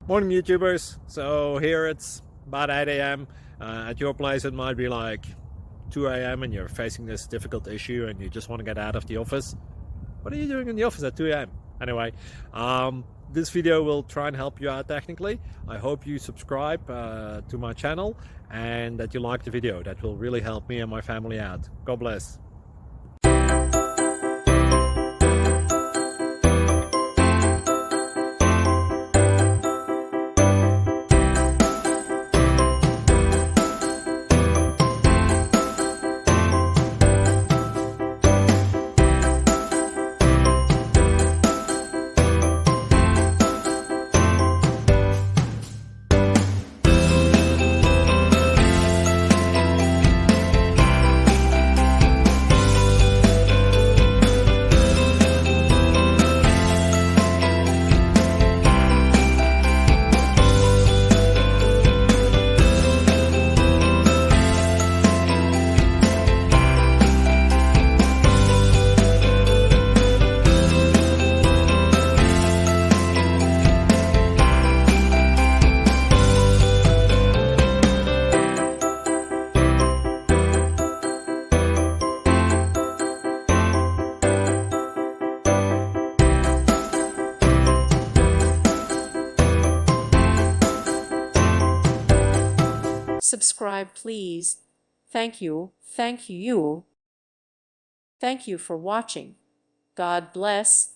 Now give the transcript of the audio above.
Morning, YouTubers. So here it's about 8 a.m. At your place, it might be like 2 a.m. and you're facing this difficult issue and you just want to get out of the office. What are you doing in the office at 2 a.m.? Anyway, this video will try and help you out technically. I hope you subscribe to my channel and that you like the video. That will really help me and my family out. God bless. Subscribe, please. Thank you. Thank you. Thank you for watching. God bless.